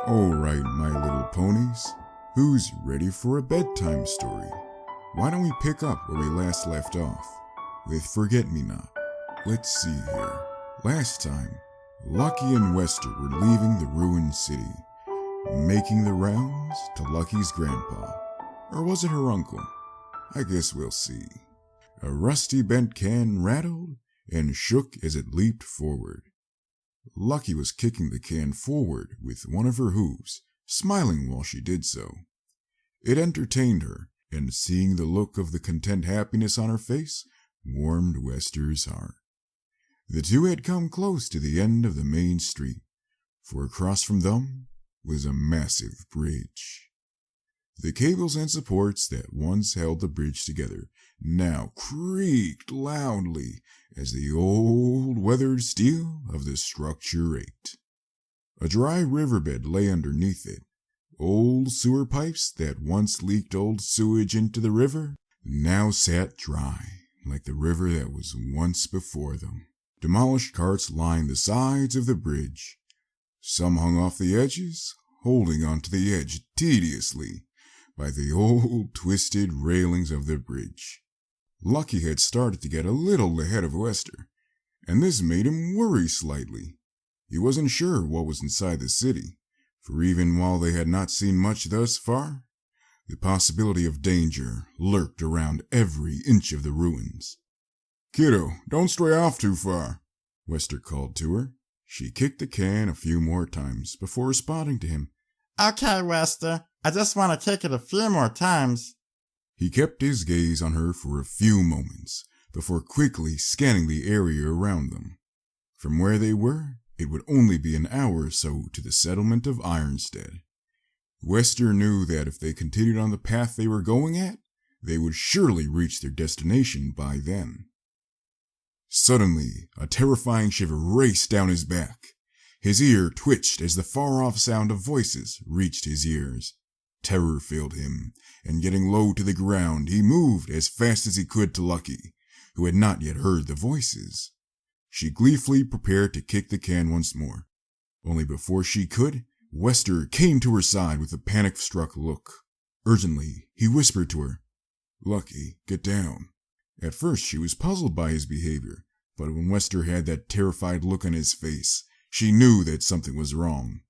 Alright, my little ponies, who's ready for a bedtime story? Why don't we pick up where we last left off, with Forget-Me-Not. Let's see here. Last time, Lucky and Wester were leaving the ruined city, making the rounds to Lucky's grandpa. Or was it her uncle? I guess we'll see. A rusty bent can rattled and shook as it leaped forward. Lucky was kicking the can forward with one of her hooves, smiling while she did so. It entertained her, and seeing the look of the content happiness on her face warmed Wester's heart. The two had come close to the end of the main street, for across from them was a massive bridge. The cables and supports that once held the bridge together now creaked loudly as the old weathered steel of the structure ached. A dry riverbed lay underneath it. Old sewer pipes that once leaked old sewage into the river now sat dry, like the river that was once before them. Demolished carts lined the sides of the bridge. Some hung off the edges, holding onto the edge tediously by the old twisted railings of the bridge. Lucky had started to get a little ahead of Wester, and this made him worry slightly. He wasn't sure what was inside the city, for even while they had not seen much thus far, the possibility of danger lurked around every inch of the ruins. "Kiddo, don't stray off too far," Wester called to her. She kicked the can a few more times before responding to him. "Okay, Wester, I just want to kick it a few more times." He kept his gaze on her for a few moments before quickly scanning the area around them. From where they were, it would only be an hour or so to the settlement of Ironstead. Wester knew that if they continued on the path they were going at, they would surely reach their destination by then. Suddenly, a terrifying shiver raced down his back. His ear twitched as the far-off sound of voices reached his ears. Terror filled him, and getting low to the ground, he moved as fast as he could to Lucky, who had not yet heard the voices. She gleefully prepared to kick the can once more. Only before she could, Wester came to her side with a panic-struck look. Urgently, he whispered to her, "Lucky, get down." At first, she was puzzled by his behavior, but when Wester had that terrified look on his face, she knew that something was wrong.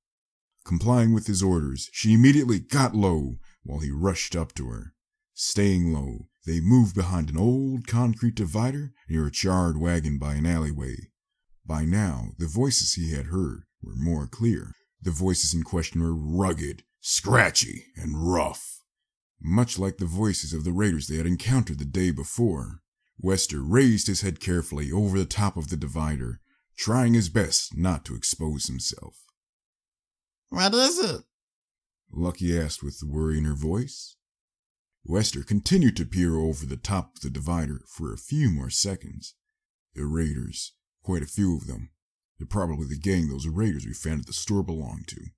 Complying with his orders, she immediately got low while he rushed up to her. Staying low, they moved behind an old concrete divider near a charred wagon by an alleyway. By now, the voices he had heard were more clear. The voices in question were rugged, scratchy, and rough, much like the voices of the raiders they had encountered the day before. Wester raised his head carefully over the top of the divider, trying his best not to expose himself. "What is it?" Lucky asked with worry in her voice. Wester continued to peer over the top of the divider for a few more seconds. The raiders, quite a few of them. They're probably the gang those raiders we found at the store belonged to.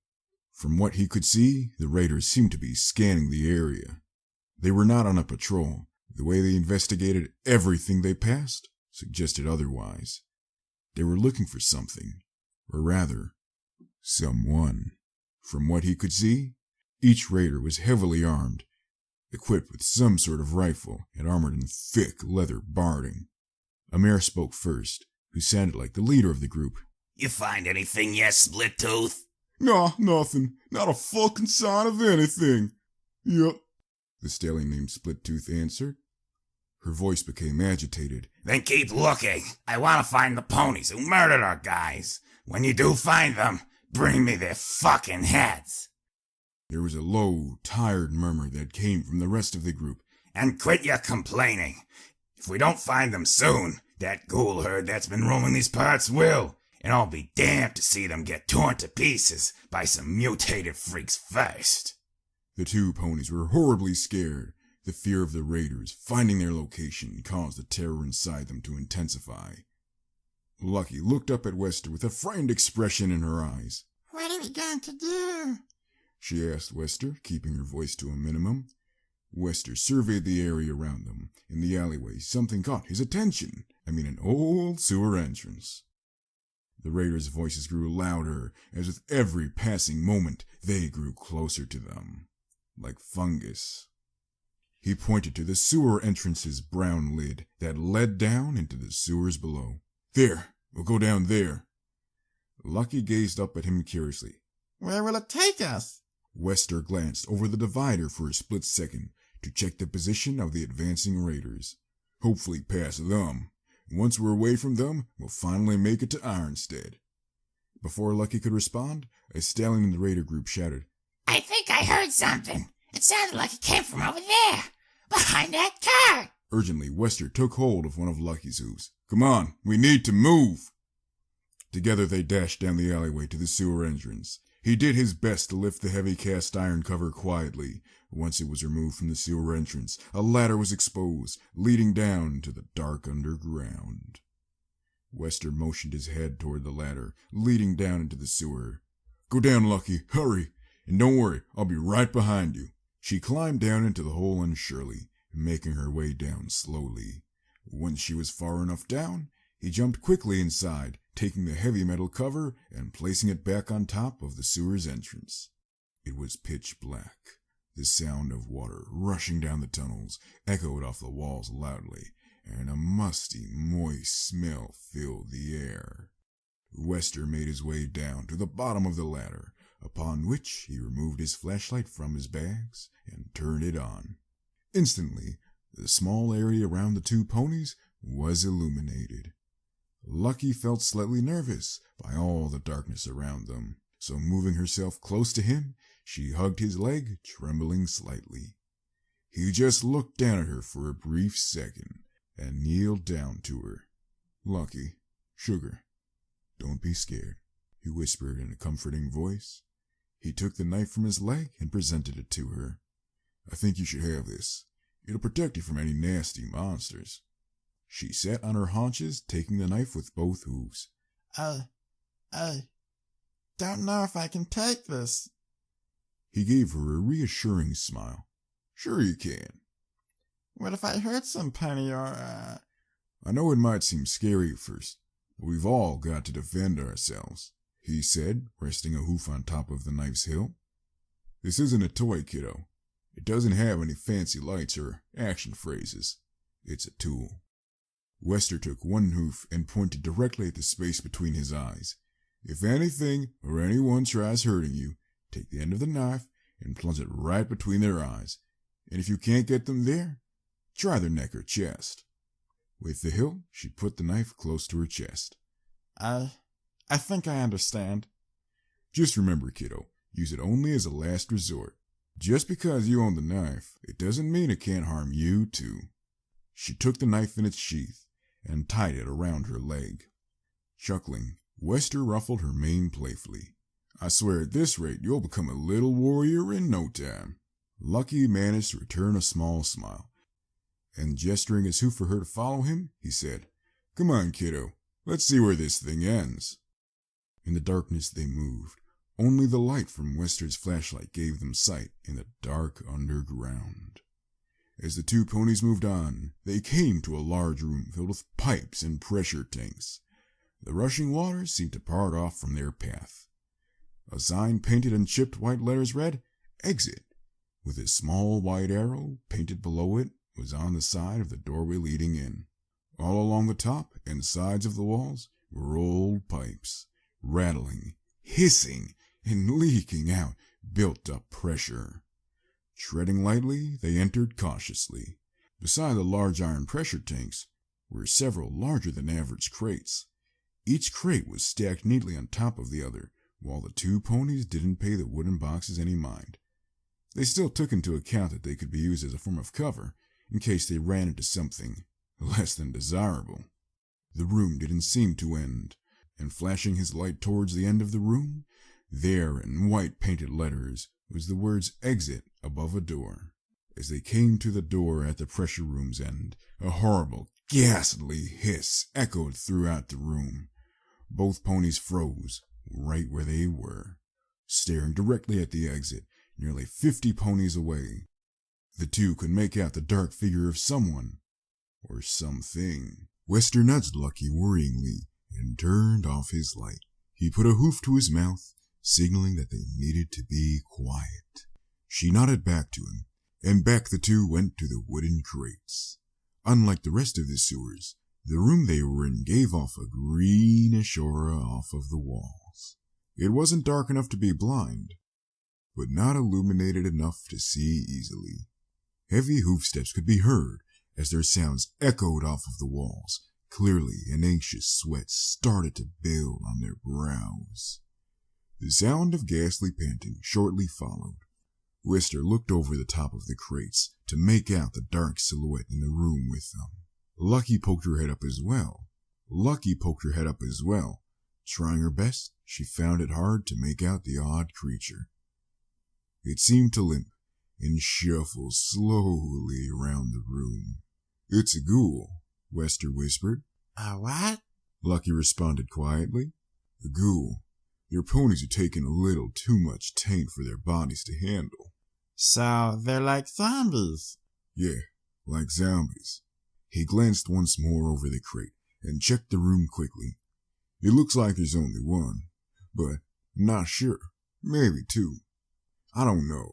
From what he could see, the raiders seemed to be scanning the area. They were not on a patrol. The way they investigated everything they passed suggested otherwise. They were looking for something, or rather, someone. From what he could see, each raider was heavily armed, equipped with some sort of rifle and armored in thick leather barding. A mare spoke first, who sounded like the leader of the group. "You find anything yet, Split Tooth?" "Nah, nothing. Not a fucking sign of anything." "Yep," the stallion named Split Tooth answered. Her voice became agitated. "Then keep looking. I want to find the ponies who murdered our guys. When you do find them, bring me their fucking heads." There was a low, tired murmur that came from the rest of the group. "And quit your complaining. If we don't find them soon, that ghoul herd that's been roaming these parts will, and I'll be damned to see them get torn to pieces by some mutated freaks first." The two ponies were horribly scared. The fear of the raiders finding their location caused the terror inside them to intensify. Lucky looked up at Wester with a frightened expression in her eyes. "What are we going to do?" she asked Wester, keeping her voice to a minimum. Wester surveyed the area around them. In the alleyway, something caught his attention. An old sewer entrance. The raiders' voices grew louder, as with every passing moment, they grew closer to them, like fungus. He pointed to the sewer entrance's brown lid that led down into the sewers below. There, we'll go down there. Lucky gazed up at him curiously. Where will it take us? Wester glanced over the divider for a split second to check the position of the advancing raiders. Hopefully past them. Once we're away from them, we'll finally make it to Ironstead. Before Lucky could respond, a stallion in the raider group shouted, I think I heard something. It sounded like it came from over there, behind that car. Urgently, Wester took hold of one of Lucky's hooves. Come on, we need to move. Together they dashed down the alleyway to the sewer entrance. He did his best to lift the heavy cast iron cover quietly. Once it was removed from the sewer entrance, a ladder was exposed, leading down to the dark underground. Wester motioned his head toward the ladder, leading down into the sewer. Go down, Lucky, hurry, and don't worry, I'll be right behind you. She climbed down into the hole unsurely, making her way down slowly. Once she was far enough down, he jumped quickly inside, taking the heavy metal cover and placing it back on top of the sewer's entrance. It was pitch black. The sound of water rushing down the tunnels echoed off the walls loudly, and a musty, moist smell filled the air. Wester made his way down to the bottom of the ladder, upon which he removed his flashlight from his bags and turned it on. Instantly, the small area around the two ponies was illuminated. Lucky felt slightly nervous by all the darkness around them, so moving herself close to him, she hugged his leg, trembling slightly. He just looked down at her for a brief second and kneeled down to her. Lucky, sugar, don't be scared, he whispered in a comforting voice. He took the knife from his leg and presented it to her. I think you should have this. It'll protect you from any nasty monsters. She sat on her haunches, taking the knife with both hooves. I don't know if I can take this. He gave her a reassuring smile. Sure you can. What if I hurt some pony or, I know it might seem scary at first, but we've all got to defend ourselves, he said, resting a hoof on top of the knife's hilt. This isn't a toy, kiddo. It doesn't have any fancy lights or action phrases. It's a tool. Wester took one hoof and pointed directly at the space between his eyes. If anything or anyone tries hurting you, take the end of the knife and plunge it right between their eyes. And if you can't get them there, try their neck or chest. With the hilt, she put the knife close to her chest. I think I understand. Just remember, kiddo, use it only as a last resort. Just because you own the knife, it doesn't mean it can't harm you, too. She took the knife in its sheath and tied it around her leg. Chuckling, Wester ruffled her mane playfully. I swear at this rate you'll become a little warrior in no time. Lucky managed to return a small smile, and gesturing his hoof for her to follow him, he said, Come on, kiddo, let's see where this thing ends. In the darkness they moved. Only the light from Wester's flashlight gave them sight in the dark underground. As the two ponies moved on, they came to a large room filled with pipes and pressure tanks. The rushing waters seemed to part off from their path. A sign painted in chipped white letters read, Exit, with a small white arrow painted below it was on the side of the doorway leading in. All along the top and sides of the walls were old pipes, rattling, hissing, and leaking out built-up pressure. Treading lightly, they entered cautiously. Beside the large iron pressure tanks were several larger than average crates. Each crate was stacked neatly on top of the other, while the two ponies didn't pay the wooden boxes any mind. They still took into account that they could be used as a form of cover in case they ran into something less than desirable. The room didn't seem to end, and flashing his light towards the end of the room, there in white painted letters was the words Exit above a door. As they came to the door at the pressure room's end, a horrible, ghastly hiss echoed throughout the room. Both ponies froze right where they were, staring directly at the exit, nearly 50 ponies away. The two could make out the dark figure of someone or something. Wester nudged Lucky worryingly and turned off his light. He put a hoof to his mouth, signaling that they needed to be quiet. She nodded back to him, and back the two went to the wooden crates. Unlike the rest of the sewers, the room they were in gave off a greenish aura off of the walls. It wasn't dark enough to be blind, but not illuminated enough to see easily. Heavy hoofsteps could be heard as their sounds echoed off of the walls. Clearly, an anxious sweat started to build on their brows. The sound of ghastly panting shortly followed. Wester looked over the top of the crates to make out the dark silhouette in the room with them. Lucky poked her head up as well. Trying her best, she found it hard to make out the odd creature. It seemed to limp and shuffle slowly around the room. "It's a ghoul," Wester whispered. A what? Lucky responded quietly. "A ghoul. Your ponies are taking a little too much taint for their bodies to handle." So they're like zombies. "Yeah, like zombies." He glanced once more over the crate and checked the room quickly. "It looks like there's only one, but I'm not sure. Maybe two. I don't know.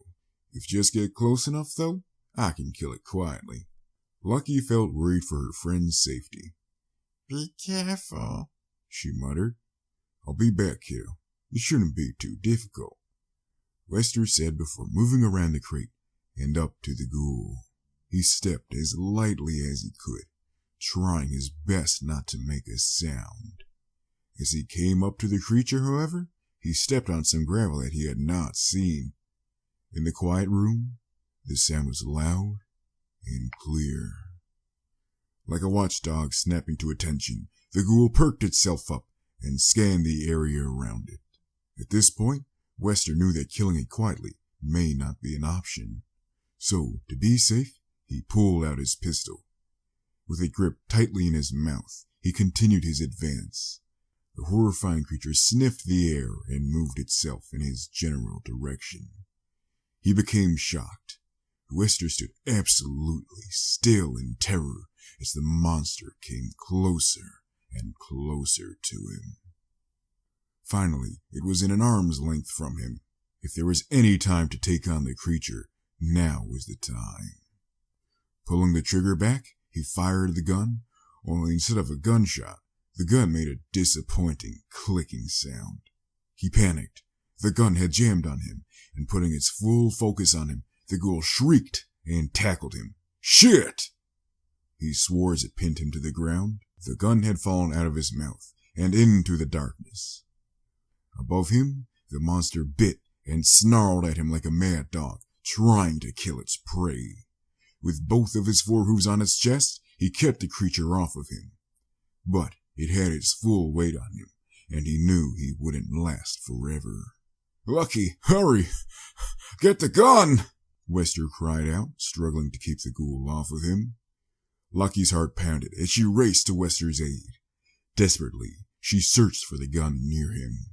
If you just get close enough, though, I can kill it quietly." Lucky felt worried for her friend's safety. Be careful, she muttered. "I'll be back, kiddo. It shouldn't be too difficult," Wester said before moving around the crate and up to the ghoul. He stepped as lightly as he could, trying his best not to make a sound. As he came up to the creature, however, he stepped on some gravel that he had not seen. In the quiet room, the sound was loud and clear. Like a watchdog snapping to attention, the ghoul perked itself up and scanned the area around it. At this point, Wester knew that killing it quietly may not be an option. So, to be safe, he pulled out his pistol. With it gripped tightly in his mouth, he continued his advance. The horrifying creature sniffed the air and moved itself in his general direction. He became shocked. Wester stood absolutely still in terror as the monster came closer and closer to him. Finally, it was in an arm's length from him. If there was any time to take on the creature, now was the time. Pulling the trigger back, he fired the gun, only instead of a gunshot, the gun made a disappointing clicking sound. He panicked. The gun had jammed on him, and putting its full focus on him, the ghoul shrieked and tackled him. "Shit!" He swore as it pinned him to the ground. The gun had fallen out of his mouth and into the darkness. Above him, the monster bit and snarled at him like a mad dog, trying to kill its prey. With both of his forehooves on its chest, he kept the creature off of him. But it had its full weight on him, and he knew he wouldn't last forever. "Lucky, hurry! Get the gun!" Wester cried out, struggling to keep the ghoul off of him. Lucky's heart pounded as she raced to Wester's aid. Desperately, she searched for the gun near him.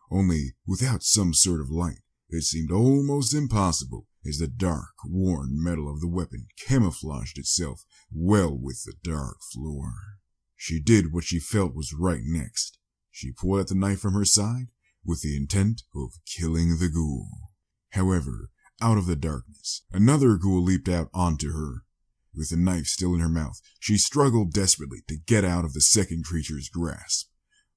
Only, without some sort of light, it seemed almost impossible, as the dark, worn metal of the weapon camouflaged itself well with the dark floor. She did what she felt was right next. She pulled out the knife from her side with the intent of killing the ghoul. However, out of the darkness, another ghoul leaped out onto her. With the knife still in her mouth, she struggled desperately to get out of the second creature's grasp.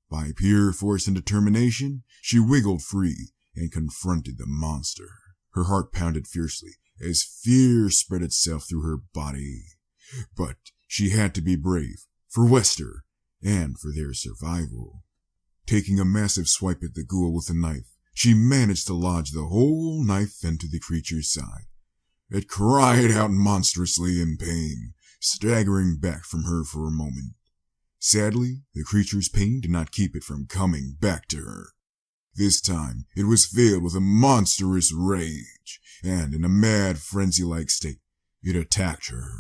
By pure force and determination, she wiggled free and confronted the monster. Her heart pounded fiercely as fear spread itself through her body. But she had to be brave, for Wester, and for their survival. Taking a massive swipe at the ghoul with the knife, she managed to lodge the whole knife into the creature's side. It cried out monstrously in pain, staggering back from her for a moment. Sadly, the creature's pain did not keep it from coming back to her. This time, it was filled with a monstrous rage, and in a mad frenzy-like state, it attacked her.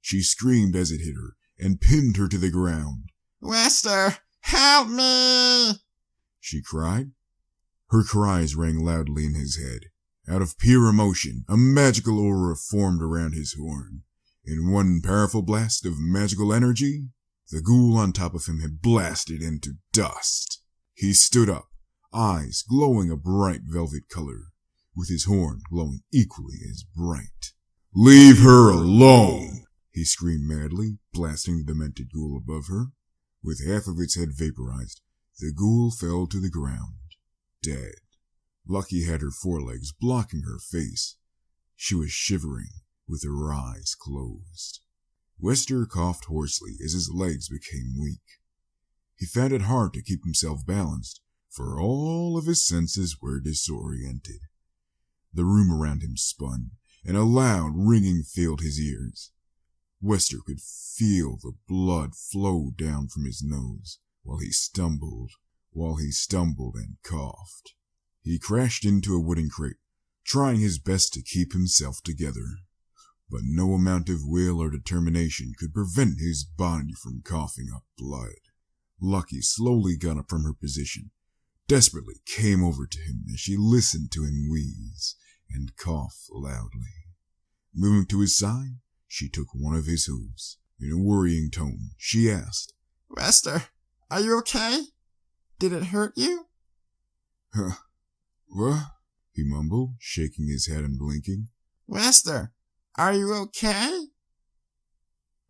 She screamed as it hit her and pinned her to the ground. "Wester, help me!" she cried. Her cries rang loudly in his head. Out of pure emotion, a magical aura formed around his horn. In one powerful blast of magical energy, The ghoul on top of him had blasted into dust. He stood up, eyes glowing a bright velvet color, with his horn glowing equally as bright. "Leave her alone!" he screamed madly, blasting the demented ghoul above her. With half of its head vaporized, the ghoul fell to the ground, dead. Lucky had her forelegs blocking her face. She was shivering, with her eyes closed. Wester coughed hoarsely as his legs became weak. He found it hard to keep himself balanced, for all of his senses were disoriented. The room around him spun, and a loud ringing filled his ears. Wester could feel the blood flow down from his nose while he stumbled and coughed. He crashed into a wooden crate, trying his best to keep himself together. But no amount of will or determination could prevent his body from coughing up blood. Lucky slowly got up from her position, desperately came over to him as she listened to him wheeze and cough loudly. Moving to his side, she took one of his hooves. In a worrying tone, she asked, Wester, are you okay? Did it hurt you? "Huh? What?" he mumbled, shaking his head and blinking. Wester, are you okay?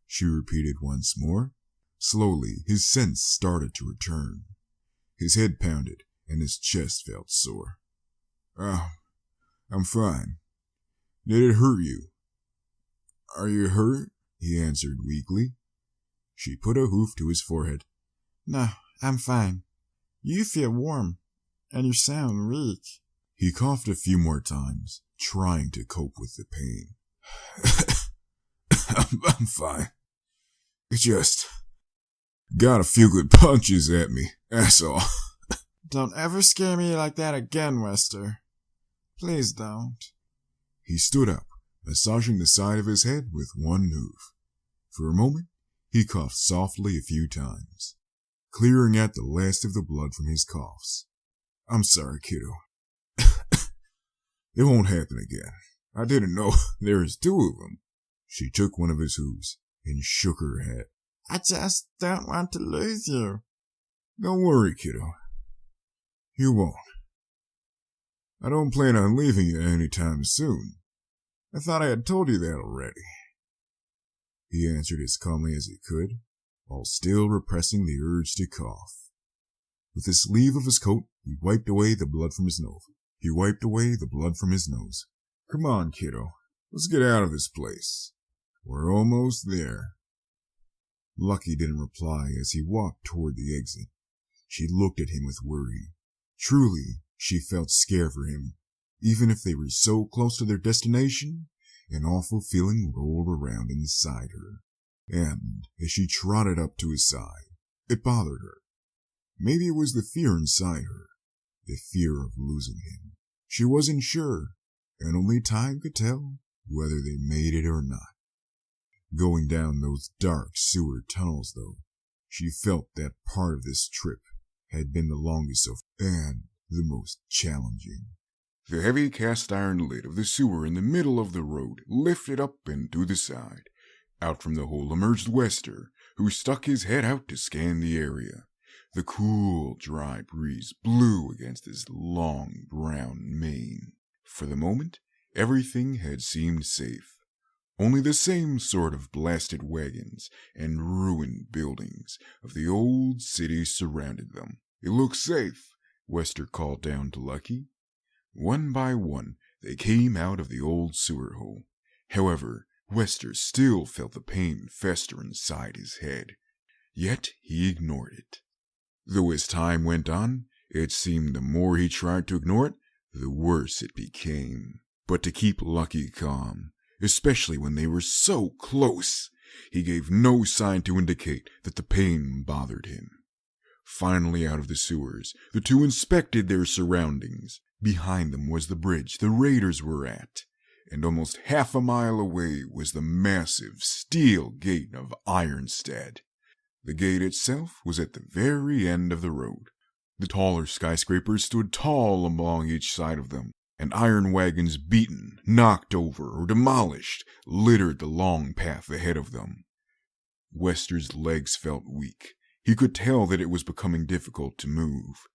She repeated once more. Slowly, his sense started to return. His head pounded, and his chest felt sore. "Oh, I'm fine. Did it hurt you?" "Are you hurt?" he answered weakly. She put a hoof to his forehead. No, I'm fine. You feel warm, and you sound weak. He coughed a few more times, trying to cope with the pain. I'm fine. It just got a few good punches at me, that's all. Don't ever scare me like that again, Wester. Please don't. He stood up, massaging the side of his head with one hoof. For a moment, he coughed softly a few times, clearing out the last of the blood from his coughs. "I'm sorry, kiddo. It won't happen again. I didn't know there was two of them." She took one of his hooves and shook her head. I just don't want to lose you. "Don't worry, kiddo. You won't. I don't plan on leaving you anytime soon. I thought I had told you that already." He answered as calmly as he could, while still repressing the urge to cough. With the sleeve of his coat, he wiped away the blood from his nose. "Come on, kiddo. Let's get out of this place. We're almost there." Lucky didn't reply as he walked toward the exit. She looked at him with worry. Truly, she felt scared for him. Even if they were so close to their destination, an awful feeling rolled around inside her. And as she trotted up to his side, it bothered her. Maybe it was the fear inside her, the fear of losing him. She wasn't sure, and only time could tell whether they made it or not. Going down those dark sewer tunnels, though, she felt that part of this trip had been the longest and the most challenging. The heavy cast iron lid of the sewer in the middle of the road lifted up and to the side. Out from the hole emerged Wester, who stuck his head out to scan the area. The cool, dry breeze blew against his long, brown mane. For the moment, everything had seemed safe. Only the same sort of blasted wagons and ruined buildings of the old city surrounded them. "It looks safe," Wester called down to Lucky. One by one, they came out of the old sewer hole. However, Wester still felt the pain fester inside his head. Yet he ignored it. Though as time went on, it seemed the more he tried to ignore it, the worse it became. But to keep Lucky calm, especially when they were so close, he gave no sign to indicate that the pain bothered him. Finally out of the sewers, the two inspected their surroundings. Behind them was the bridge the raiders were at, and almost half a mile away was the massive steel gate of Ironstead. The gate itself was at the very end of the road. The taller skyscrapers stood tall along each side of them, and iron wagons beaten, knocked over, or demolished littered the long path ahead of them. Wester's legs felt weak. He could tell that it was becoming difficult to move.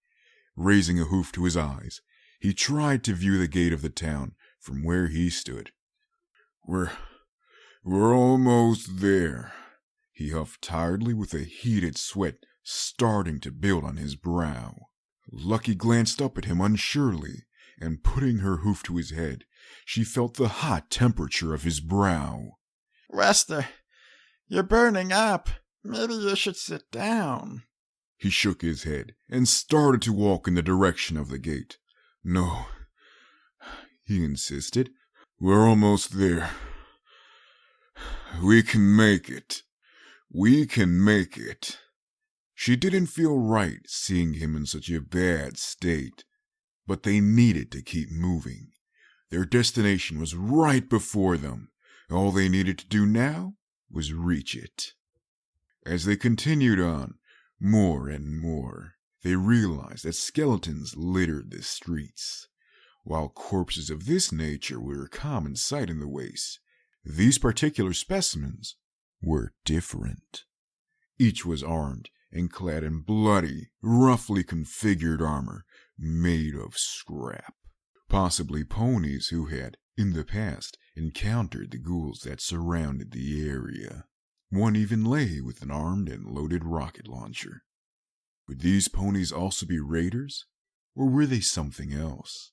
Raising a hoof to his eyes, he tried to view the gate of the town from where he stood. We're almost there, he huffed tiredly with a heated sweat starting to build on his brow. Lucky glanced up at him unsurely, and putting her hoof to his head, she felt the hot temperature of his brow. Wester, you're burning up. Maybe you should sit down. He shook his head and started to walk in the direction of the gate. No, he insisted. We're almost there. We can make it. We can make it. She didn't feel right seeing him in such a bad state, but they needed to keep moving. Their destination was right before them. All they needed to do now was reach it. As they continued on, more and more, they realized that skeletons littered the streets. While corpses of this nature were a common sight in the waste, these particular specimens were different. Each was armed and clad in bloody, roughly configured armor made of scrap. Possibly ponies who had, in the past, encountered the ghouls that surrounded the area. One even lay with an armed and loaded rocket launcher. Would these ponies also be raiders, or were they something else?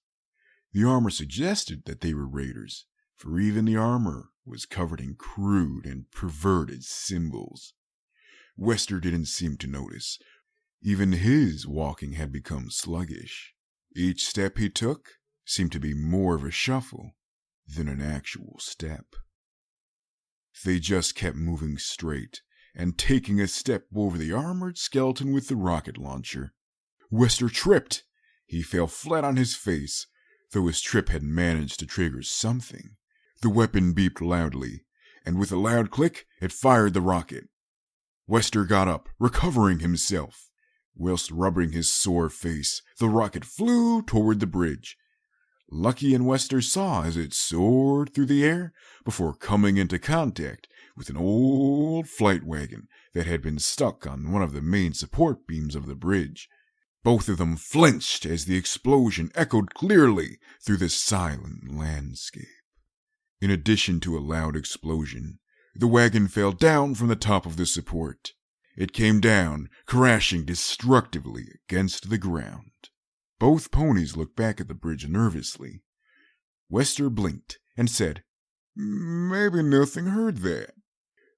The armor suggested that they were raiders, for even the armor was covered in crude and perverted symbols. Wester didn't seem to notice. Even his walking had become sluggish. Each step he took seemed to be more of a shuffle than an actual step. They just kept moving straight and taking a step over the armored skeleton with the rocket launcher. Wester tripped. He fell flat on his face, though his trip had managed to trigger something. The weapon beeped loudly, and with a loud click, it fired the rocket. Wester got up, recovering himself. Whilst rubbing his sore face, the rocket flew toward the bridge. Lucky and Wester saw as it soared through the air before coming into contact with an old flight wagon that had been stuck on one of the main support beams of the bridge. Both of them flinched as the explosion echoed clearly through the silent landscape. In addition to a loud explosion, the wagon fell down from the top of the support. It came down, crashing destructively against the ground. Both ponies looked back at the bridge nervously. Wester blinked and said, "Maybe nothing heard that."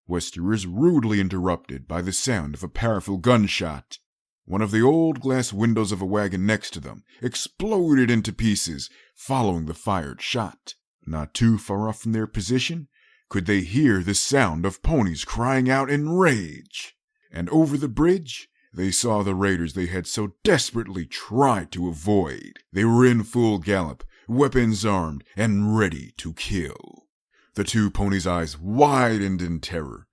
Wester was rudely interrupted by the sound of a powerful gunshot. One of the old glass windows of a wagon next to them exploded into pieces, following the fired shot. Not too far off from their position, could they hear the sound of ponies crying out in rage. And over the bridge, they saw the raiders they had so desperately tried to avoid. They were in full gallop, weapons armed, and ready to kill. The two ponies' eyes widened in terror.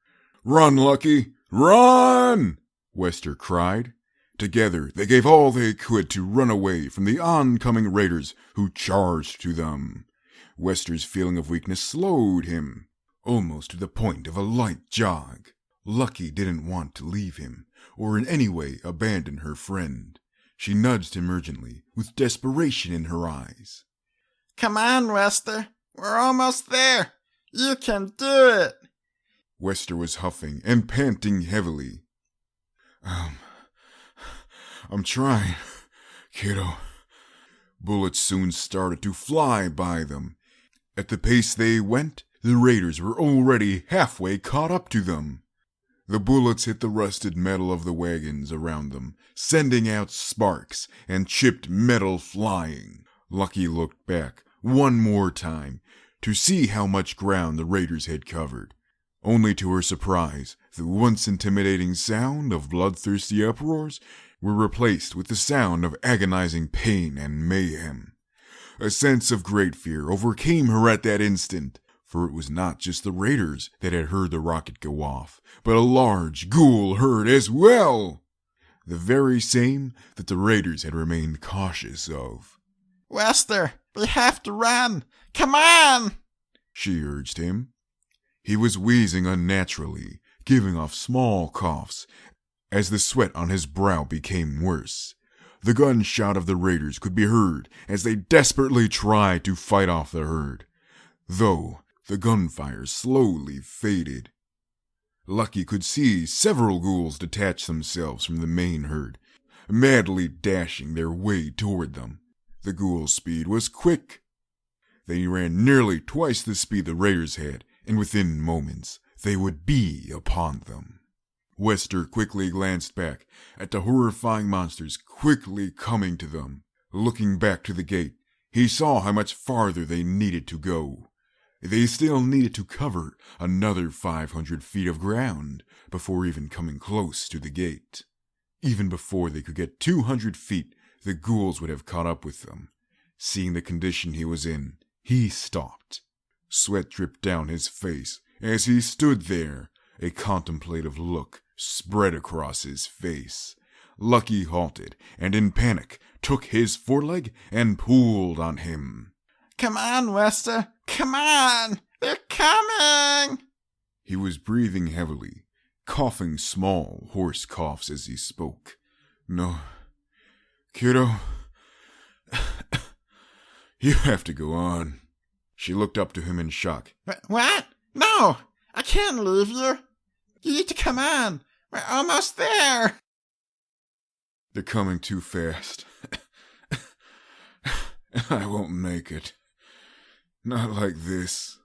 "Run, Lucky! Run!" Wester cried. Together, they gave all they could to run away from the oncoming raiders who charged to them. Wester's feeling of weakness slowed him, almost to the point of a light jog. Lucky didn't want to leave him, or in any way abandon her friend. She nudged him urgently, with desperation in her eyes. Come on, Wester. We're almost there. You can do it. Wester was huffing and panting heavily. I'm trying, kiddo. Bullets soon started to fly by them. At the pace they went, the raiders were already halfway caught up to them. The bullets hit the rusted metal of the wagons around them, sending out sparks and chipped metal flying. Lucky looked back one more time to see how much ground the raiders had covered. Only to her surprise, the once intimidating sound of bloodthirsty uproars were replaced with the sound of agonizing pain and mayhem. A sense of great fear overcame her at that instant, for it was not just the raiders that had heard the rocket go off, but a large ghoul herd as well. The very same that the raiders had remained cautious of. Wester, we have to run. Come on, she urged him. He was wheezing unnaturally, giving off small coughs as the sweat on his brow became worse. The gunshot of the raiders could be heard as they desperately tried to fight off the herd, though the gunfire slowly faded. Lucky could see several ghouls detach themselves from the main herd, madly dashing their way toward them. The ghouls' speed was quick. They ran nearly twice the speed the raiders had, and within moments they would be upon them. Wester quickly glanced back at the horrifying monsters quickly coming to them. Looking back to the gate, he saw how much farther they needed to go. They still needed to cover another 500 feet of ground before even coming close to the gate. Even before they could get 200 feet, the ghouls would have caught up with them. Seeing the condition he was in, he stopped. Sweat dripped down his face as he stood there, a contemplative look spread across his face. Lucky halted and in panic took his foreleg and pulled on him. Come on, Wester! Come on! They're coming! He was breathing heavily, coughing small, hoarse coughs as he spoke. No, kiddo, you have to go on. She looked up to him in shock. What? No! I can't leave you! You need to come on! We're almost there! They're coming too fast. I won't make it. Not like this.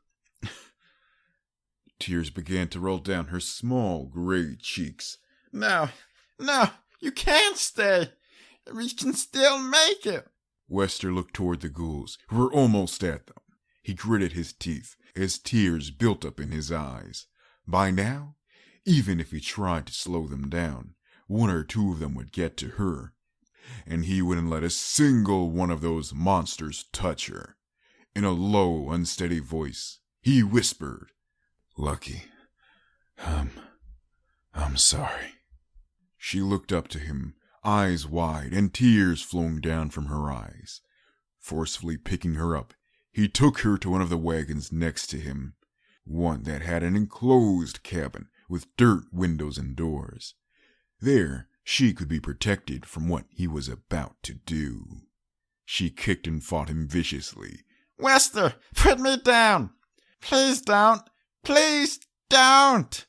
Tears began to roll down her small gray cheeks. No, you can't stay. We can still make it. Wester looked toward the ghouls, who were almost at them. He gritted his teeth as tears built up in his eyes. By now, even if he tried to slow them down, one or two of them would get to her, and he wouldn't let a single one of those monsters touch her. In a low, unsteady voice, he whispered, "Lucky, I'm sorry." She looked up to him, eyes wide and tears flowing down from her eyes. Forcefully picking her up, he took her to one of the wagons next to him, one that had an enclosed cabin with dirt windows and doors. There, she could be protected from what he was about to do. She kicked and fought him viciously. Wester, put me down! Please don't! Please don't!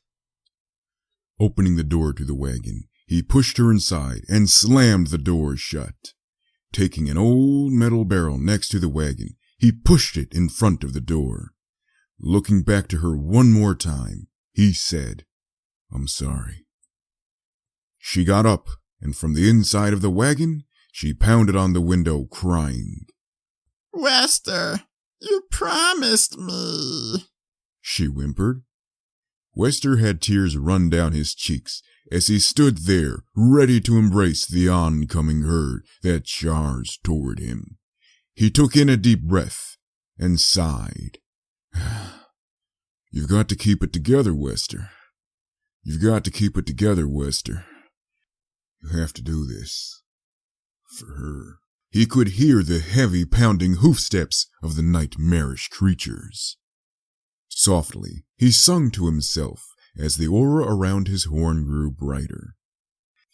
Opening the door to the wagon, he pushed her inside and slammed the door shut. Taking an old metal barrel next to the wagon, he pushed it in front of the door. Looking back to her one more time, he said, "I'm sorry." She got up, and from the inside of the wagon, she pounded on the window, crying. Wester, you promised me. She whimpered. Wester had tears run down his cheeks as he stood there, ready to embrace the oncoming herd that charged toward him. He took in a deep breath and sighed. You've got to keep it together, Wester. You've got to keep it together, Wester. You have to do this. For her. He could hear the heavy pounding hoofsteps of the nightmarish creatures. Softly, he sung to himself as the aura around his horn grew brighter.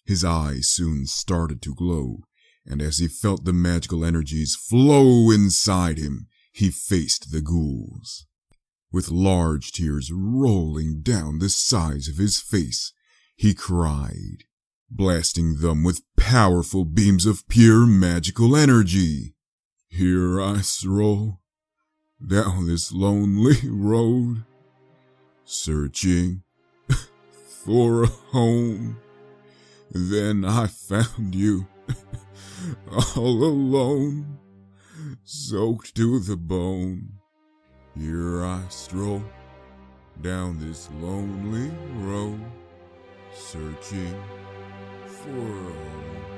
His eyes soon started to glow, and as he felt the magical energies flow inside him, he faced the ghouls. With large tears rolling down the sides of his face, he cried, blasting them with powerful beams of pure magical energy. Here I stroll down this lonely road, searching for a home. Then I found you, all alone, soaked to the bone. Here I stroll down this lonely road, searching for a home.